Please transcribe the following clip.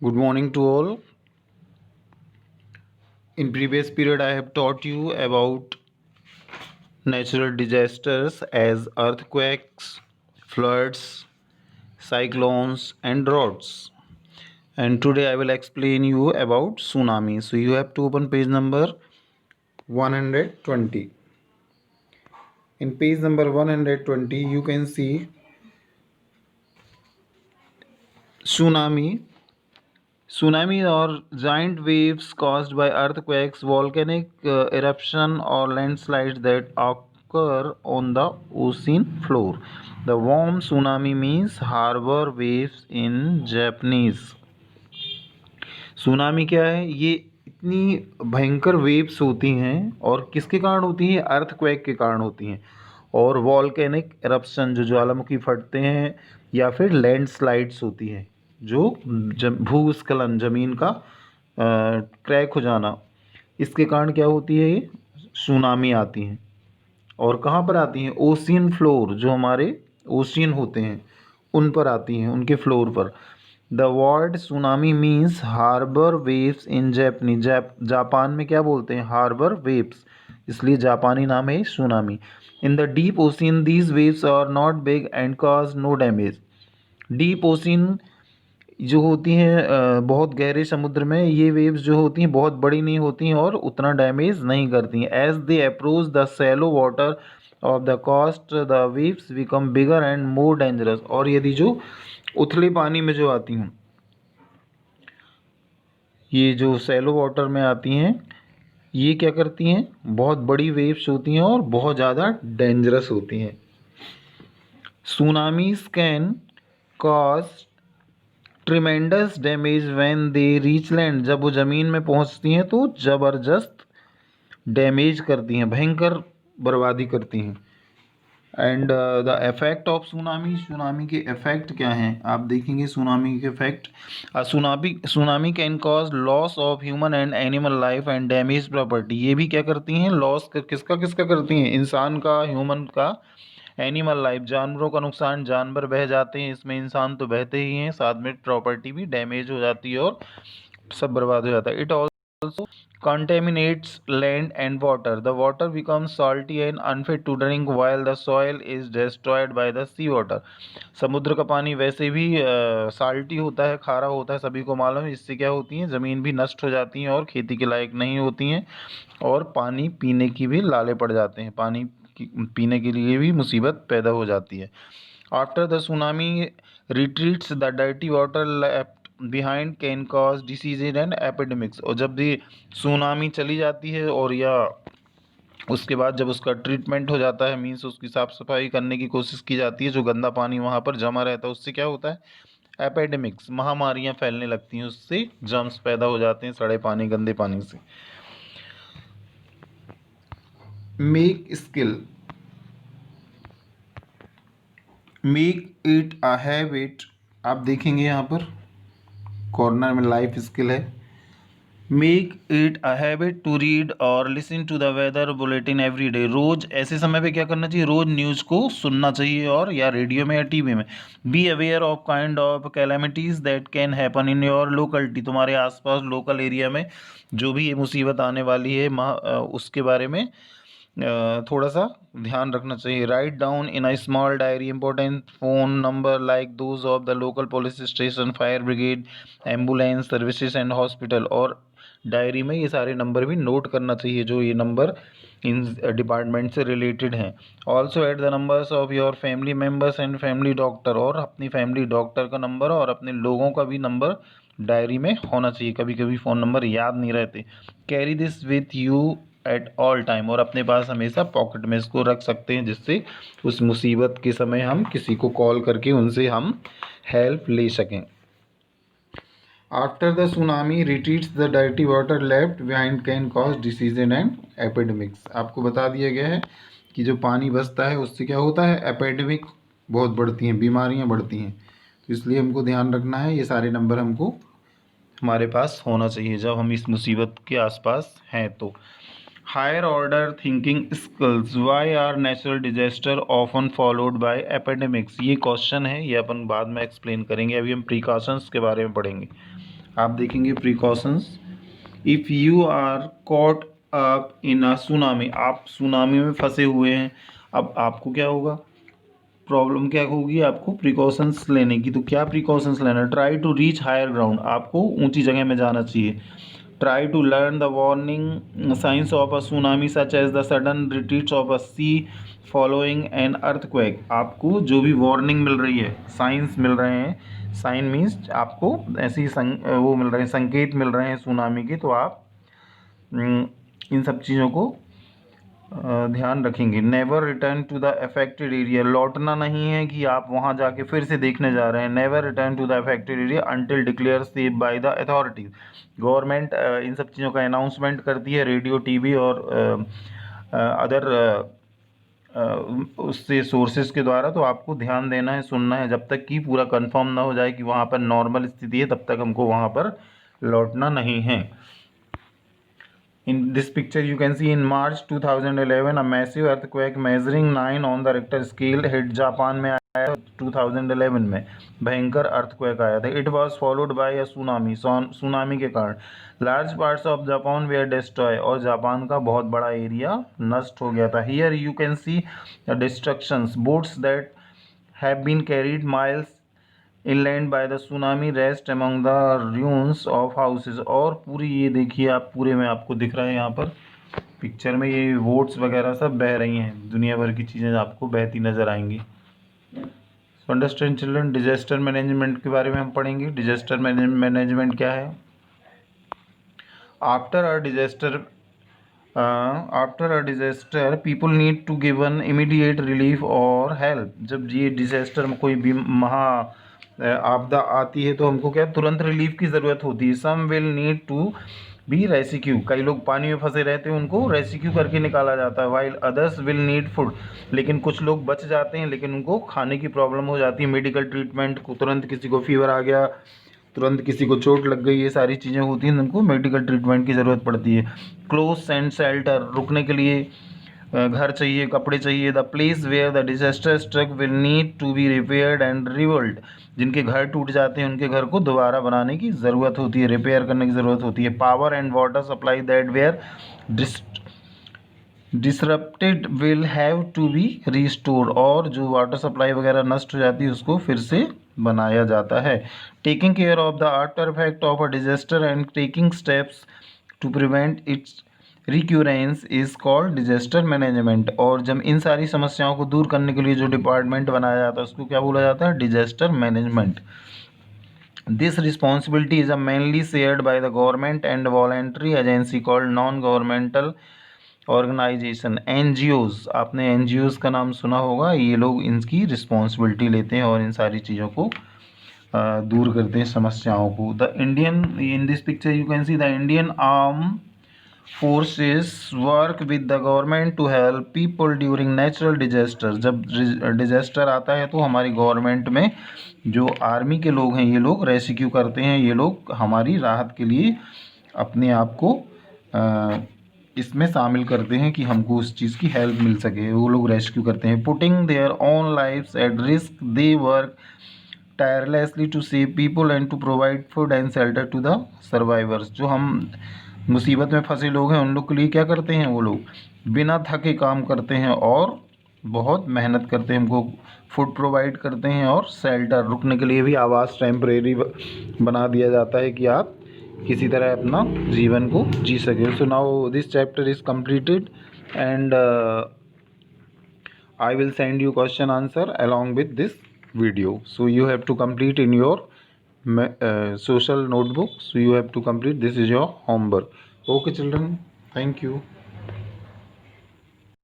Good morning to all. In previous period I have taught you about natural disasters as earthquakes, floods, cyclones and droughts. And today I will explain you about tsunami. So you have to open page number 120. In page number 120 you can see tsunami. Tsunami are giant waves caused by earthquakes, volcanic eruption, or landslides that occur on the ocean floor. The warm tsunami means harbor waves in Japanese. Tsunami क्या है? ये इतनी भयंकर waves होती हैं और किसके कारण होती हैं? अर्थक्वेक के कारण होती हैं। और वॉल्केनिक एरप्शन जो ज्वालामुखी फटते हैं या फिर लैंडस्लाइड्स होती हैं जो भूस्खलन ज़मीन का क्रैक हो जाना, इसके कारण क्या होती है? ये सुनामी आती हैं। और कहाँ पर आती हैं? ओशियन फ्लोर, जो हमारे ओशियन होते हैं उन पर आती हैं, उनके फ्लोर पर। The word tsunami means harbour waves in Japanese. Japan में क्या बोलते हैं? हार्बर वेव्स, इसलिए जापानी नाम है tsunami. In the deep ocean these waves are not big and cause no damage. Deep ocean जो होती हैं बहुत गहरे समुद्र में, ये वेव्स जो होती हैं बहुत बड़ी नहीं होती हैं और उतना डैमेज नहीं करती हैं। As they approach the shallow water off the coast the waves become bigger and more dangerous. और यदि जो उथले पानी में जो आती हैं, ये जो सैलो वाटर में आती हैं, ये क्या करती हैं? बहुत बड़ी वेव्स होती हैं और बहुत ज़्यादा डेंजरस होती हैं। Tsunamis can cause tremendous damage when they reach land. जब वो ज़मीन में पहुंचती हैं तो ज़बरदस्त डैमेज करती हैं, भयंकर बर्बादी करती हैं। And the effect of tsunami, tsunami के इफेक्ट क्या हैं आप देखेंगे। सुनामी के effect, tsunami can cause loss of human and animal life and damage property. ये भी क्या करती हैं? लॉस किसका किसका करती हैं? इंसान का, ह्यूमन का, एनिमल लाइफ, जानवरों का नुकसान, जानवर बह जाते हैं, इसमें इंसान तो बहते ही हैं, साथ में प्रॉपर्टी भी डैमेज हो जाती है और सब बर्बाद हो जाता है। It also contaminates land and water. The water becomes salty and unfit to drink while the soil is destroyed by the sea water. समुद्र का पानी वैसे भी साल्टी होता है, खारा होता है, सभी को मालूम है। इससे क्या होती हैं? ज़मीन भी नष्ट हो जाती हैं और खेती के लायक नहीं होती हैं और पानी पीने की भी लाले पड़ जाते हैं, पानी पीने के लिए भी मुसीबत पैदा हो जाती है। After the tsunami retreats the dirty water left behind can cause diseases and epidemics. और जब भी सुनामी चली जाती है और या उसके बाद जब उसका ट्रीटमेंट हो जाता है, मीन्स उसकी साफ़ सफाई करने की कोशिश की जाती है, जो गंदा पानी वहाँ पर जमा रहता है, उससे क्या होता है? एपिडेमिक्स, महामारियाँ फैलने लगती हैं, उससे जर्म्स पैदा हो जाते हैं सड़े पानी, गंदे पानी से। Make skill, make it a habit. आप देखेंगे यहाँ पर कॉर्नर में लाइफ स्किल है। Make it a habit to read और listen to the weather bulletin every day. रोज़ ऐसे समय पे क्या करना चाहिए? रोज़ न्यूज़ को सुनना चाहिए, और या रेडियो में या टीवी में। Be aware of kind of calamities that can happen in your locality. तुम्हारे आसपास लोकल एरिया में जो भी ये मुसीबत आने वाली है, उसके बारे में थोड़ा सा ध्यान रखना चाहिए। Write down in a small diary important phone number like those of the local police station, fire brigade, ambulance services and hospital. और डायरी में ये सारे नंबर भी नोट करना चाहिए जो ये नंबर इन डिपार्टमेंट से रिलेटेड हैं। Also at the numbers of your family members and family doctor. और अपनी फैमिली डॉक्टर का नंबर और अपने लोगों का भी नंबर डायरी में होना चाहिए, कभी कभी फ़ोन नंबर याद नहीं रहते। Carry this with you at all time. और अपने पास हमेशा पॉकेट में इसको रख सकते हैं, जिससे उस मुसीबत के समय हम किसी को कॉल करके उनसे हम हेल्प ले सकें। After the tsunami retreats the dirty water left behind can cause disease and epidemics. आपको बता दिया गया है कि जो पानी बसता है उससे क्या होता है? एपिडेमिक बहुत बढ़ती हैं, बीमारियां बढ़ती हैं। तो इसलिए हमको ध्यान रखना है, ये सारे नंबर हमको हमारे पास होना चाहिए जब हम इस मुसीबत के आसपास हैं। तो higher order thinking skills, why are natural disaster often followed by epidemics. ये क्वेश्चन है, ये अपन बाद में एक्सप्लेन करेंगे, अभी हम प्रिकॉशंस के बारे में पढ़ेंगे। आप देखेंगे precautions, if you are caught up in a tsunami, आप सुनामी में फंसे हुए हैं, अब आपको क्या होगा, प्रॉब्लम क्या होगी, आपको प्रिकॉशंस लेने की। तो क्या प्रिकॉशंस लेना, try to reach higher ground, आपको ऊंची जगह में जाना चाहिए। Try to learn the warning signs of a tsunami such as the sudden retreats of a sea following an earthquake, आपको जो भी वार्निंग मिल रही है, साइंस मिल रहे हैं, साइन मीन्स आपको ऐसी वो मिल रहे हैं, संकेत मिल रहे हैं सुनामी के, तो आप इन सब चीज़ों को ध्यान रखेंगे। Never return to the affected area, लौटना नहीं है कि आप वहाँ जाके फिर से देखने जा रहे हैं। Never return to the affected area until declared safe by the authorities, government इन सब चीज़ों का अनाउंसमेंट करती है रेडियो, टीवी और अदर उससे सोर्सेज के द्वारा, तो आपको ध्यान देना है, सुनना है, जब तक कि पूरा कंफर्म ना हो जाए कि वहाँ पर नॉर्मल स्थिति है, तब तक हमको वहाँ पर लौटना नहीं है। In this picture you can see in March 2011 a massive earthquake measuring 9 on the Richter scale hit Japan में आया 2011 में भयंकर अर्थक्वेक आया था। It was followed by a tsunami, tsunami के कारण large parts of Japan were destroyed, और Japan का बहुत बड़ा एरिया नष्ट हो गया था। Here you can see the destructions, boats that have been carried miles inland by the tsunami rest among the ruins of houses, और पूरी ये देखिए आप, पूरे में आपको दिख रहा है यहाँ पर पिक्चर में, ये बोट्स वगैरह सब बह रही हैं, दुनिया भर की चीज़ें आपको बहती नज़र आएंगी। So understand children, disaster management के बारे में हम पढ़ेंगे। डिजास्टर मैनेजमेंट क्या है। After a disaster people need to given immediate relief और हेल्प, जब ये डिजास्टर में कोई भी आपदा आती है तो हमको क्या, तुरंत रिलीफ की ज़रूरत होती है। Some will need to be rescue, कई लोग पानी में फंसे रहते हैं, उनको रेस्क्यू करके निकाला जाता है। While others will need food, लेकिन कुछ लोग बच जाते हैं, लेकिन उनको खाने की प्रॉब्लम हो जाती है। मेडिकल ट्रीटमेंट को, तुरंत किसी को फीवर आ गया, तुरंत किसी को चोट लग गई, ये सारी चीज़ें होती हैं, उनको मेडिकल ट्रीटमेंट की ज़रूरत पड़ती है। क्लोथ्स एंड शेल्टर, रुकने के लिए घर चाहिए, कपड़े चाहिए। The place where the disaster struck will need to be repaired and rebuild, जिनके घर टूट जाते हैं उनके घर को दोबारा बनाने की ज़रूरत होती है, रिपेयर करने की ज़रूरत होती है। Power and water supply that were disrupted will have to be restored, और जो वाटर सप्लाई वगैरह नष्ट हो जाती है उसको फिर से बनाया जाता है। Taking care of the after effect of a disaster and taking steps to prevent its recurrence is called disaster management, और जब इन सारी समस्याओं को दूर करने के लिए जो डिपार्टमेंट बनाया जाता है उसको क्या बोला जाता है, disaster management. This responsibility is mainly shared by the government and voluntary agency called non governmental organisation, NGOs, आपने एनजीओज का नाम सुना होगा, ये लोग इनकी रिस्पॉन्सिबिलिटी लेते हैं और इन सारी चीज़ों को दूर करते हैं, समस्याओं को। The Indian, in this picture you can see the Indian arm forces work with the government to help people during natural disaster, जब डिजास्टर आता है तो हमारी गवर्नमेंट में जो आर्मी के लोग हैं, ये लोग रेस्क्यू करते हैं, ये लोग हमारी राहत के लिए अपने आप को इसमें शामिल करते हैं कि हमको उस चीज़ की हेल्प मिल सके, वो लोग रेस्क्यू करते हैं। Putting their own lifes at risk they work tirelessly to save people and to provide food and shelter to the survivors, जो हम मुसीबत में फंसे लोग हैं उन लोग के लिए क्या करते हैं, वो लोग बिना थके काम करते हैं और बहुत मेहनत करते हैं, हमको फूड प्रोवाइड करते हैं और शेल्टर, रुकने के लिए भी आवास टेम्परेरी बना दिया जाता है कि आप किसी तरह अपना जीवन को जी सके। So now this chapter is completed and I will send you question answer along with this video, so you have to complete in your social notebook, so you have to complete, this is your homework. Okay children, thank you.